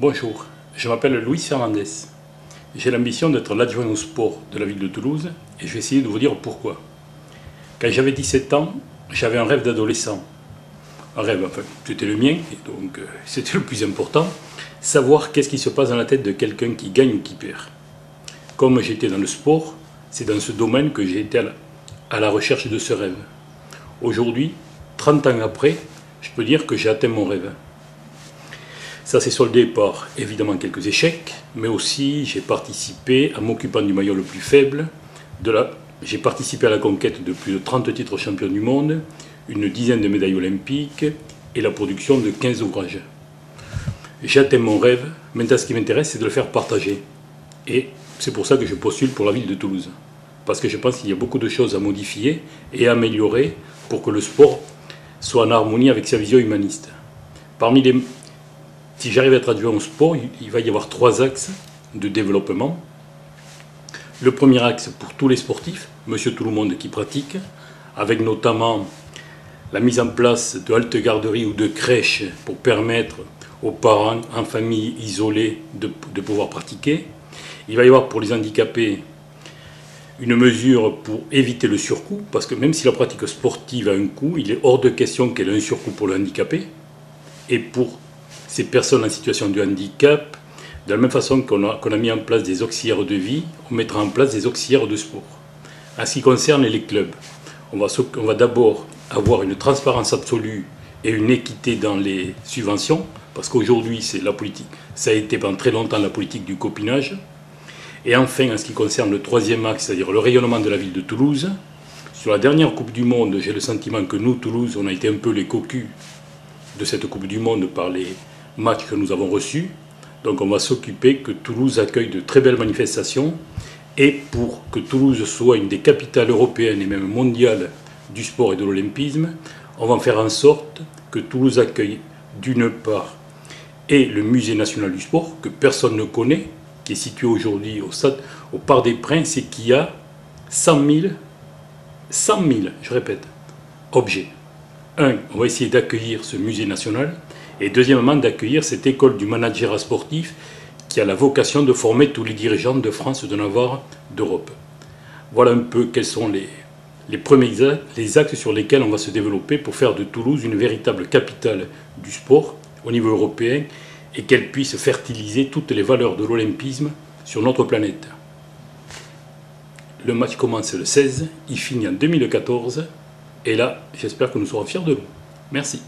Bonjour, je m'appelle Luis Fernandez. J'ai l'ambition d'être l'adjoint au sport de la ville de Toulouse et je vais essayer de vous dire pourquoi. Quand j'avais 17 ans, j'avais un rêve d'adolescent. Un rêve, enfin, c'était le mien, et donc c'était le plus important. Savoir qu'est-ce qui se passe dans la tête de quelqu'un qui gagne ou qui perd. Comme j'étais dans le sport, c'est dans ce domaine que j'ai été à la recherche de ce rêve. Aujourd'hui, 30 ans après, je peux dire que j'ai atteint mon rêve. Ça s'est soldé par évidemment quelques échecs, mais aussi j'ai participé en m'occupant du maillot le plus faible. J'ai participé à la conquête de plus de 30 titres champions du monde, une dizaine de médailles olympiques et la production de 15 ouvrages. J'ai atteint mon rêve, maintenant ce qui m'intéresse c'est de le faire partager. Et c'est pour ça que je postule pour la ville de Toulouse. Parce que je pense qu'il y a beaucoup de choses à modifier et à améliorer pour que le sport soit en harmonie avec sa vision humaniste. Si j'arrive à être adjoint au sport, il va y avoir 3 axes de développement. Le premier axe pour tous les sportifs, monsieur tout le monde qui pratique, avec notamment la mise en place de haltes garderies ou de crèches pour permettre aux parents en famille isolée de pouvoir pratiquer. Il va y avoir pour les handicapés une mesure pour éviter le surcoût, parce que même si la pratique sportive a un coût, il est hors de question qu'elle ait un surcoût pour le handicapé. Et pour ces personnes en situation de handicap, de la même façon qu'on a mis en place des auxiliaires de vie, on mettra en place des auxiliaires de sport. En ce qui concerne les clubs, on va d'abord avoir une transparence absolue et une équité dans les subventions, parce qu'aujourd'hui c'est la politique, ça a été pendant très longtemps la politique du copinage. Et enfin, en ce qui concerne le troisième axe, c'est-à-dire le rayonnement de la ville de Toulouse, sur la dernière Coupe du Monde, j'ai le sentiment que nous, Toulouse, on a été un peu les cocus de cette Coupe du Monde par les matchs que nous avons reçus. Donc on va s'occuper que Toulouse accueille de très belles manifestations. Et pour que Toulouse soit une des capitales européennes et même mondiales du sport et de l'olympisme, on va faire en sorte que Toulouse accueille d'une part et le musée national du sport, que personne ne connaît, qui est situé aujourd'hui au Parc des Princes et qui a 100 000, je répète, objets. Un, on va essayer d'accueillir ce musée national, et deuxièmement, d'accueillir cette école du manager sportif qui a la vocation de former tous les dirigeants de France, de Navarre, d'Europe. Voilà un peu quels sont les premiers axes sur lesquels on va se développer pour faire de Toulouse une véritable capitale du sport au niveau européen et qu'elle puisse fertiliser toutes les valeurs de l'olympisme sur notre planète. Le match commence le 16, il finit en 2014, et là, j'espère que nous serons fiers de nous. Merci.